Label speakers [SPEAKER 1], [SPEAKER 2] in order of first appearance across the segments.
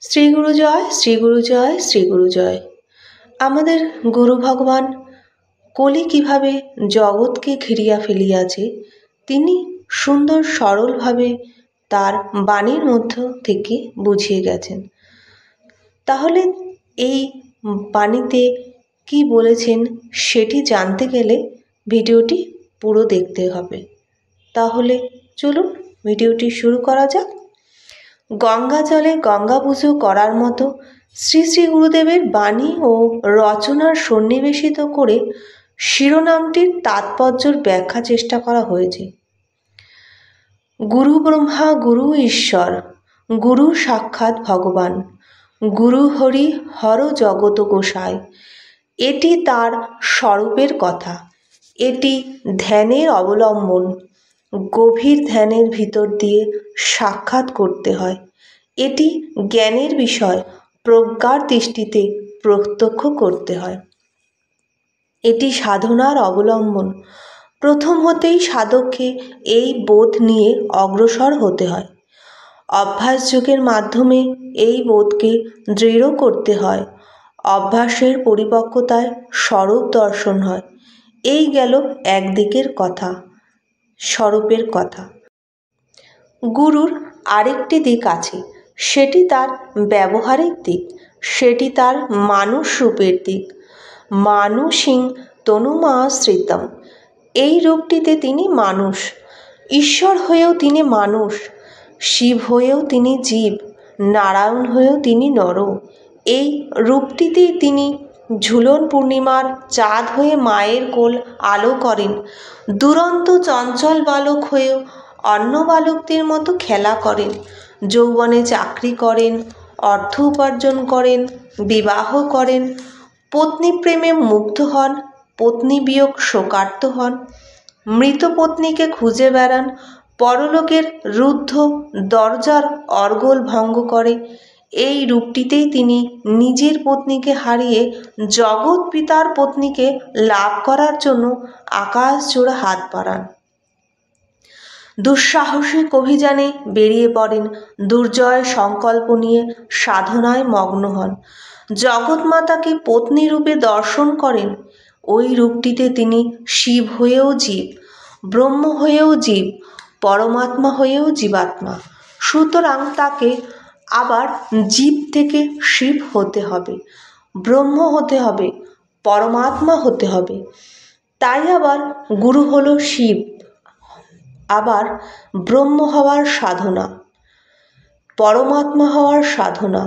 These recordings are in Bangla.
[SPEAKER 1] শ্রী গুরু জয়, শ্রী গুরু জয়, শ্রী গুরু জয়। আমাদের গুরু ভগবান কলি কিভাবে জগৎকে ঘিরিয়া ফেলিয়াছে তিনি সুন্দর সরলভাবে তার বাণীর মধ্য থেকে বুঝিয়ে গেছেন। তাহলে এই বাণীতে কি বলেছেন সেটি জানতে গেলে ভিডিওটি পুরো দেখতে হবে। তাহলে চলুন ভিডিওটি শুরু করা যাক। গঙ্গা জলে গঙ্গা পুজো করার মতো শ্রী শ্রী গুরুদেবের বাণী ও রচনার সন্নিবেশিত করে শিরোনামটির তাৎপর্যের ব্যাখ্যা চেষ্টা করা হয়েছে। গুরু ব্রহ্মা গুরু ঈশ্বর, গুরু সাক্ষাৎ ভগবান, গুরু হরি হর জগত গোসাই। এটি তার স্বরূপের কথা, এটি ধ্যানের অবলম্বন। গভীর ধ্যানের ভিতর দিয়ে সাক্ষাৎ করতে হয়। এটি জ্ঞানের বিষয়, প্রজ্ঞার দৃষ্টিতে প্রত্যক্ষ করতে হয়। এটি সাধনার অবলম্বন। প্রথম হতেই সাধককে এই বোধ নিয়ে অগ্রসর হতে হয়। অভ্যাস যোগের মাধ্যমে এই বোধকে দৃঢ় করতে হয়। অভ্যাসের পরিপক্কতায় স্বরূপ দর্শন হয়। এই গেল একদিকের কথা, স্বরূপের কথা। গুরুর আরেকটি দিক আছে, সেটি তার ব্যবহারিক দিক, সেটি তার মানুষ রূপের দিক। মানুষিং তনুমাশ্রিতম, এই রূপটিতে তিনি মানুষ। ঈশ্বর হয়েও তিনি মানুষ, শিব হয়েও তিনি জীব, নারায়ণ হয়েও তিনি নর। এই রূপটিতেই তিনি ঝুলন পূর্ণিমার চাঁদ হয়ে মায়ের কোল আলো করেন। দুরন্ত চঞ্চল বালক হয়েও অন্য বালকদের মতো খেলা করেন। যৌবনে চাকরি করেন, অর্থ উপার্জন করেন, বিবাহ করেন, পত্নী প্রেমে মুগ্ধ হন, পত্নী বিয়োগ শোকার্ত হন, মৃত পত্নীকে খুঁজে বেড়ান, পরলোকের রুদ্ধ দরজার অর্গল ভঙ্গ করে। এই রূপটিতেই তিনি নিজের পত্নীকে হারিয়ে জগৎ পিতার পত্নীকে লাভ করার জন্য আকাশ জোড়া হাত বাড়ান। দুঃসাহসিক অভিযানে বেরিয়ে পড়েন, দুর্জয় সংকল্প নিয়ে সাধনায় মগ্ন হন। জগৎমাতাকে পত্নী রূপে দর্শন করেন। ওই রূপটিতে তিনি শিব হয়েও জীব, ব্রহ্ম হয়েও জীব, পরমাত্মা হয়েও জীবাত্মা। সুতরাং তাকে আবার জীব থেকে শিব হতে হবে, ব্রহ্ম হতে হবে, পরমাত্মা হতে হবে। তাই আবার গুরু হলো শিব, আবার ব্রহ্ম হওয়ার সাধনা, পরমাত্মা হওয়ার সাধনা।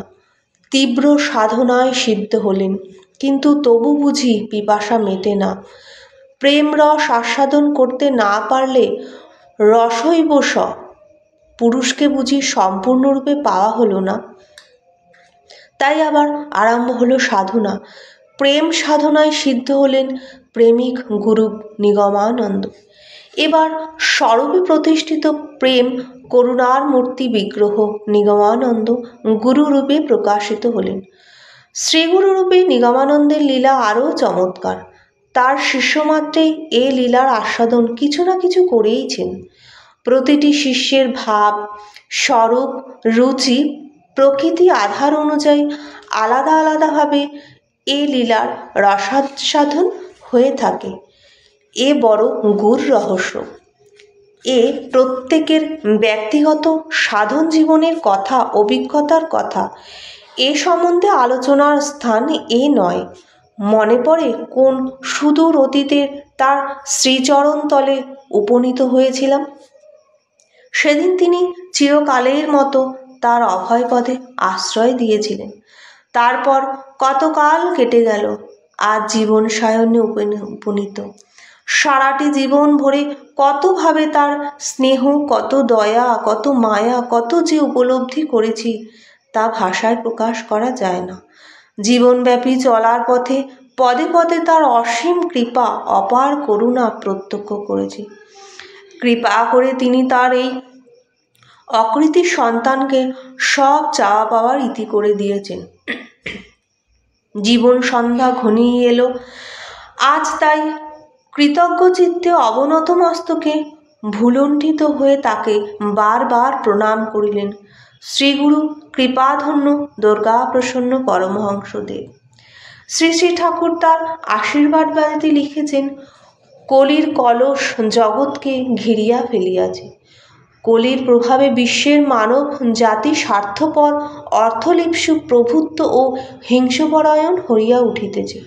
[SPEAKER 1] তীব্র সাধনায় সিদ্ধ হলেন, কিন্তু তবু বুঝি পিপাসা মেটে না। প্রেম রস আস্বাদন করতে না পারলে রসৈব স, পুরুষকে বুঝি সম্পূর্ণরূপে পাওয়া হলো না। তাই আবার আরম্ভ হলো সাধনা। প্রেম সাধনায় সিদ্ধ হলেন প্রেমিক গুরু নিগমানন্দ। এবার স্বরূপে প্রতিষ্ঠিত প্রেম করুণার মূর্তি বিগ্রহ নিগমানন্দ গুরুরূপে প্রকাশিত হলেন। শ্রীগুরুরূপে নিগমানন্দের লীলা আরও চমৎকার। তার শিষ্যমাত্রেই এ লীলার আস্বাদন কিছু না কিছু করেইছেন। প্রতিটি শিষ্যের ভাব, স্বরূপ, রুচি, প্রকৃতি আধার অনুযায়ী আলাদা আলাদাভাবে এ লীলার রসাস্বাদন হয়ে থাকে। এ বড় গূঢ় রহস্য। এ প্রত্যেকের ব্যক্তিগত সাধন জীবনের কথা, অভিজ্ঞতার কথা। এ সম্বন্ধে আলোচনার স্থান এ নয়। মনে পড়ে কোন সুদূর অতীতের তার শ্রীচরণ তলে উপনীত হয়েছিলাম। সেদিন তিনি চিরকালের মতো তার অভয় পদে আশ্রয় দিয়েছিলেন। তারপর কতকাল কেটে গেল, আজ জীবন সায়নে উপনীত। সারাটি জীবন ভরে কতভাবে তার স্নেহ, কত দয়া, কত মায়া, কত যে উপলব্ধি করেছি তা ভাষায় প্রকাশ করা যায় না। জীবনব্যাপী চলার পথে পদে পদে তার অসীম কৃপা, অপার করুণা প্রত্যক্ষ করেছি। কৃপা করে তিনি তার এই অকৃতি সন্তানকে সব চাওয়া পাওয়ার ইতি করে দিয়েছেন। জীবন সন্ধ্যা ঘনিয়ে এলো। আজ তাই কৃতজ্ঞ চিত্তে অবনত মস্তকে ভুলুণ্ঠিত হয়ে তাকে বারবার প্রণাম করিলেন। শ্রীগুরু কৃপাধন্য দুর্গা প্রসন্ন পরমহংসদেব। শ্রী শ্রী ঠাকুর তার আশীর্বাদ বাণীতে লিখেছেন, কলির কলস জগৎকে ঘিরিয়া ফেলিয়াছে। কলির প্রভাবে বিশ্বের মানব জাতি স্বার্থপর, অর্থলিপ্সু, প্রভুত্ব ও হিংসপরায়ণ হইয়া উঠিতেছে।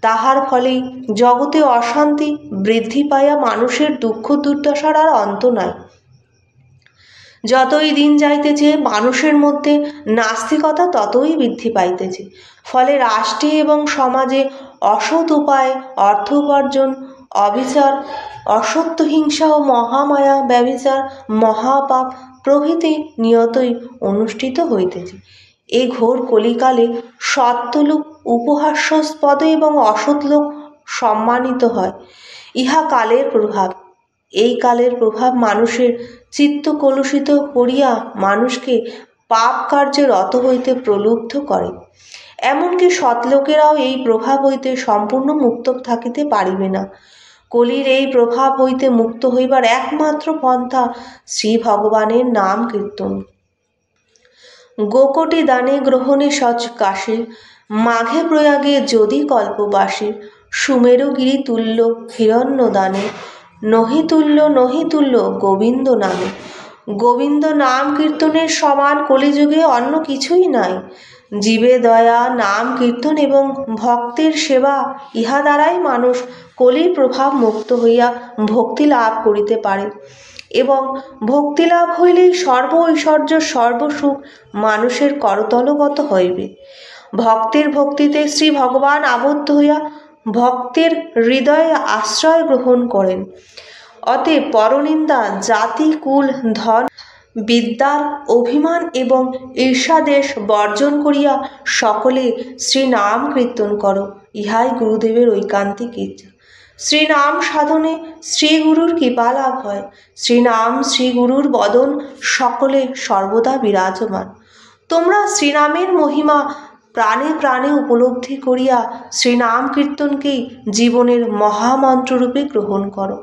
[SPEAKER 1] তাহার ফলেই জগতে অশান্তি বৃদ্ধি পাইয়া মানুষের দুঃখ দুর্দশার আর অন্ত নাই। যতই দিন যাইতেছে মানুষের মধ্যে নাস্তিকতা ততই বৃদ্ধি পাইতেছে। ফলে রাষ্ট্রে এবং সমাজে অসৎ উপায়ে অর্থ উপার্জন, অবিচার, অসত্য, হিংসা ও মহামায়া, ব্যভিচার, মহাপাপ প্রভৃতি নিয়তই অনুষ্ঠিত হইতেছে। এই ঘোর কলিকালে সত্যলোক উপহাস্যস্পদ এবং অসৎ লোক সম্মানিত হয়। ইহা কালের প্রভাব। এই কালের প্রভাব মানুষের চিত্ত কলুষিত করিয়া মানুষকে পাপ কার্যে রত হইতে প্রলুব্ধ করে। এমনকি সৎলোকেরাও এই প্রভাব হইতে সম্পূর্ণ মুক্ত থাকিতে পারিবে না। কলির এই প্রভাব হইতে মুক্ত হইবার একমাত্র পন্থা শ্রী ভগবানের নাম কীর্তন। গোকোটি দানে গ্রহণে সচ কাশী, মাঘে প্রয়াগে যদি কল্পবাসী, সুমেরুগিরি তুল্য হিরণ্য দানে, নহি তুল্য গোবিন্দ নামে। গোবিন্দ নাম কীর্তনের সমান কলিযুগে অন্য কিছুই নাই। জীবে দয়া, নাম কীর্তন এবং ভক্তের সেবা, ইহা দ্বারাই মানুষ কলির প্রভাব মুক্ত হইয়া ভক্তি লাভ করিতে পারে, এবং ভক্তি লাভ হইলেই সর্ব ঐশ্বর্য, সর্বসুখ মানুষের করতলগত হইবে। ভক্তের ভক্তিতে শ্রী ভগবান আবদ্ধ হইয়া ভক্তের হৃদয়ে আশ্রয় গ্রহণ করেন। অতএব পরনিন্দা, জাতি, কুল, ধন, বিদ্যার অভিমান এবং ঈর্ষাদেশ বর্জন করিয়া সকলে শ্রীনাম কীর্তন করো, ইহাই গুরুদেবের ঐকান্তিক ইচ্ছা। শ্রীনাম সাধনে শ্রীগুরুর কৃপা লাভ হয়। শ্রীনাম শ্রীগুরুর বদন সকলে সর্বদা বিরাজমান। তোমরা শ্রীনামের মহিমা প্রাণে প্রাণে উপলব্ধি করিয়া শ্রীনাম কীর্তনকেই জীবনের মহামন্ত্ররূপে গ্রহণ করো।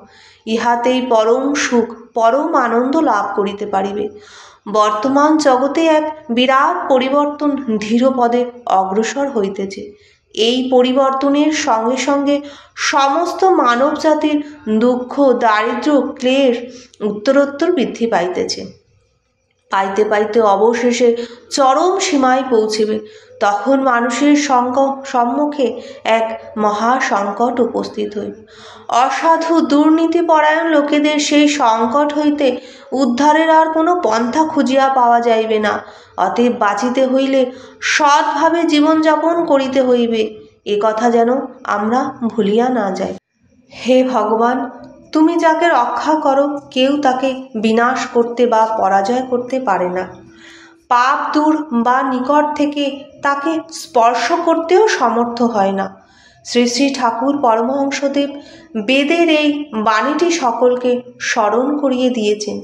[SPEAKER 1] ইহাতেই পরম সুখ, পরম আনন্দ লাভ করিতে পারিবে। বর্তমান জগতে এক বিরাট পরিবর্তন ধীরপদে অগ্রসর হইতেছে। এই পরিবর্তনের সঙ্গে সঙ্গে সমস্ত মানব জাতির দুঃখ, দারিদ্র্য, ক্লেশ উত্তরোত্তর বৃদ্ধি পাইতেছে। পাইতে পাইতে অবশেষে চরম সীমায় পৌঁছিবে। তখন মানুষের সম্মুখে এক মহা সংকট উপস্থিত হইবে। অসাধু দুর্নীতিপরায়ণ লোকেদের সেই সংকট হইতে উদ্ধারের আর কোনো পন্থা খুঁজিয়া পাওয়া যাইবে না। অতএব বাঁচিতে হইলে সৎভাবে জীবনযাপন করিতে হইবে, এ কথা যেন আমরা ভুলিয়া না যাই। হে ভগবান, তুমি যাকে রক্ষা করো, কেউ তাকে বিনাশ করতে বা পরাজয় করতে পারে না। পাপ দূর বা নিকট থেকে তাকে স্পর্শ করতেও সমর্থ হয় না। শ্রী শ্রী ঠাকুর পরমহংসদেব বেদের এই বাণীটি সকলকে স্মরণ করিয়ে দিয়েছেন।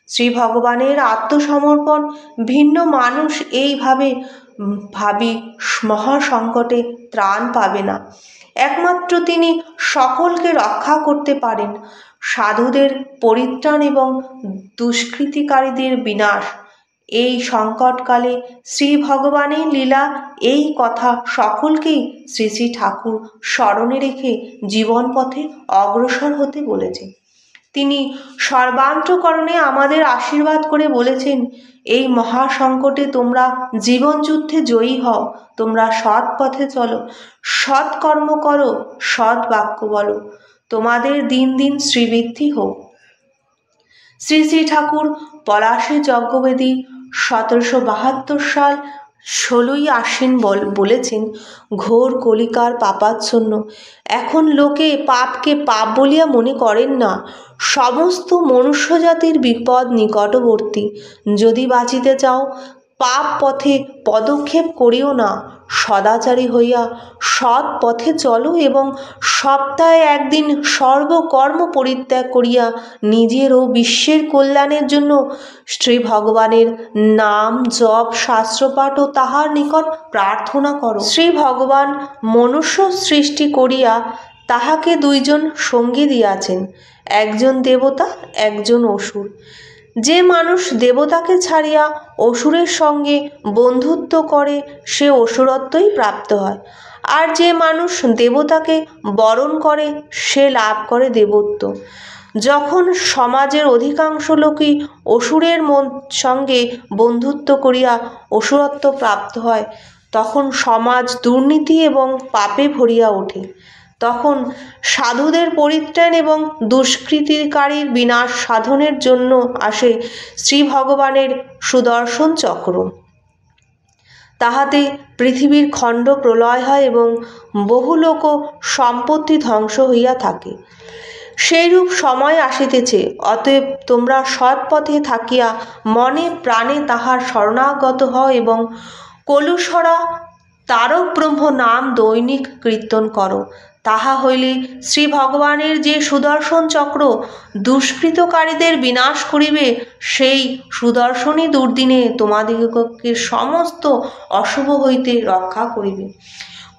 [SPEAKER 1] শ্রী ভগবানের আত্মসমর্পণ ভিন্ন মানুষ এইভাবে ভাবি মহাসংকটে ত্রাণ পাবে না। একমাত্র তিনি সকলকে রক্ষা করতে পারেন। সাধুদের পরিত্রাণ এবং দুষ্কৃতিকারীদের বিনাশ। এই সংকটকালে শ্রী ভগবানের লীলা, এই কথা সকলকেই শ্রী শ্রী ঠাকুর স্মরণে রেখে জীবন পথে অগ্রসর হতে বলেছেন। তিনি সর্বান্তঃকরণে আমাদের আশীর্বাদ করে বলেছেন, এই মহাসংকটে তোমরা জীবনযুদ্ধে জয়ী হও। তোমরা সৎ পথে চলো, সৎ কর্ম করো, সৎ বাক্য বলো। তোমাদের দিন দিন শ্রীবৃদ্ধি হোক। শ্রী শ্রী ঠাকুর পলাশী যজ্ঞবেদী 1772 সাল 16ই আশ্বিন বলেছেন, ঘোর কলিকার পাপাচ্ছন্ন। এখন লোকে পাপকে পাপ বলিয়া মনে করেন না। সমস্ত মনুষ্যজাতির বিপদ নিকটবর্তী। যদি বাঁচিতে চাও, পাপ পথে পদক্ষেপ করিও না। সদাচারী হইয়া সৎ পথে চলো এবং সপ্তাহে একদিন সর্বকর্ম পরিত্যাগ করিয়া নিজের ও বিশ্বের কল্যাণের জন্য শ্রী ভগবানের নাম জপ, শাস্ত্রপাঠ ও তাহার নিকট প্রার্থনা করো। শ্রী ভগবান মনুষ্য সৃষ্টি করিয়া তাহাকে দুইজন সঙ্গী দিয়াছেন, একজন দেবতা, একজন অসুর। যে মানুষ দেবতাকে ছাড়িয়া অসুরের সঙ্গে বন্ধুত্ব করে সে অসুরত্বই প্রাপ্ত হয়, আর যে মানুষ দেবতাকে বরণ করে সে লাভ করে দেবত্ব। যখন সমাজের অধিকাংশ লোকই অসুরের সঙ্গে বন্ধুত্ব করিয়া অসুরত্ব প্রাপ্ত হয়, তখন সমাজ দুর্নীতি এবং পাপে ভরিয়া ওঠে। তখন সাধুদের পরিত্রাণ এবং দুষ্কৃতিকারীর বিনাশ সাধনের জন্য আসে শ্রী ভগবানের সুদর্শন চক্র। তাহাতে পৃথিবীর খণ্ড প্রলয় হয় এবং বহু লোক সম্পত্তি ধ্বংস হইয়া থাকে। সেইরূপ সময় আসিতেছে, অতএব তোমরা সৎ পথে থাকিয়া মনে প্রাণে তাহার শরণাগত হও এবং কলুষরা তারক ব্রহ্ম নাম দৈনিক কীর্তন করো। তাহা হইলে শ্রী ভগবানের যে সুদর্শন চক্র দুষ্কৃতকারীদের বিনাশ করিবে, সেই সুদর্শনই দুর্দিনে তোমাদিগকে সমস্ত অশুভ হইতে রক্ষা করিবে।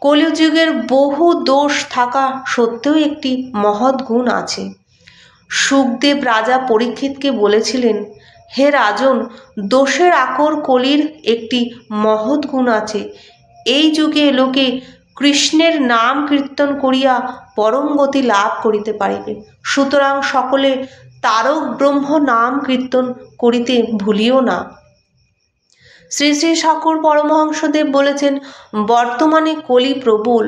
[SPEAKER 1] কলিযুগের বহু দোষ থাকা সত্ত্বেও একটি মহৎ গুণ আছে। সুখদেব রাজা পরীক্ষিতকে বলেছিলেন, হে রাজন, দোষের আকর কলির একটি মহৎ গুণ আছে। এই যুগে লোকে কৃষ্ণের নাম কীর্তন করিয়া পরম গতি লাভ করিতে পারিবে। সুতরাং সকলে তারক ব্রহ্ম নাম কীর্তন করিতে ভুলিও না। শ্রী শ্রী ঠাকুর পরমহংসদেব বলেছেন, বর্তমানে কলি প্রবল।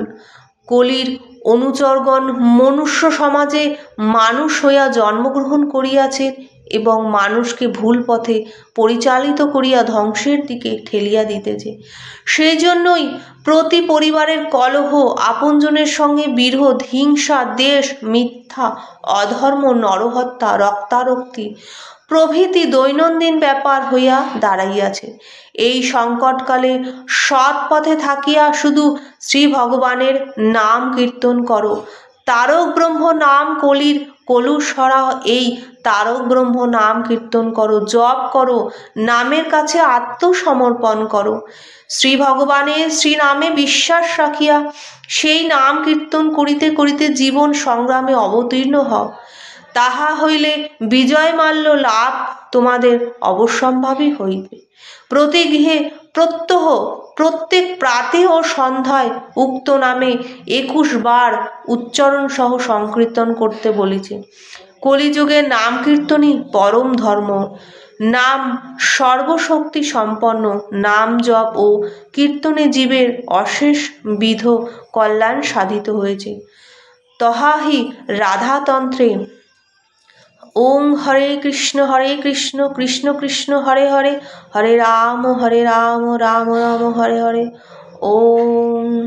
[SPEAKER 1] কলির অনুচরগণ মনুষ্য সমাজে মানুষ হইয়া জন্মগ্রহণ করিয়াছেন এবং মানুষকে ভুল পথে পরিচালিত করিয়া ধ্বংসের দিকে ঠেলিয়া দিতেছে। সেই জন্যই প্রতি পরিবারের কলহ, আপনজনের সঙ্গে বিরোধ, হিংসা, দেশ, মিথ্যা, অধর্ম, নরহত্যা, রক্তারক্তি প্রভৃতি দৈনন্দিন ব্যাপার হইয়া দাঁড়াইয়াছে। এই সংকটকালে সৎ পথে থাকিয়া শুধু শ্রী ভগবানের নাম কীর্তন করো। তারক ব্রহ্ম নাম কলির কলুষ সরাও। এই তারক ব্রহ্ম নাম কীর্তন করো, জপ করো, নামের কাছে আত্মসমর্পণ করো। শ্রী ভগবানের শ্রী নামে বিশ্বাস রাখিয়া সেই নাম কীর্তন করিতে করিতে জীবন সংগ্রামে অবতীর্ণ হও। তাহা হইলে বিজয় মাল্য লাভ তোমাদের অবশ্যম্ভাবী হইবে। প্রতি গৃহে প্রত্যহ প্রত্যেক প্রাতে ও সন্ধ্যায় উক্ত নামে 21 বার উচ্চারণ সহ সংকীর্তন করতে বলেছে। কলিযুগে নাম কীর্তনই পরম ধর্ম। নাম সর্বশক্তি সম্পন্ন। নাম জপ ও কীর্তনে জীবের অশেষ বিধ কল্যাণ সাধিত হয়েছে। তহাহি রাধাতন্ত্রে ওং হরে কৃষ্ণ কৃষ্ণ কৃষ্ণ হরে হরে, হরে রাম রাম রাম হরে হরে। ওম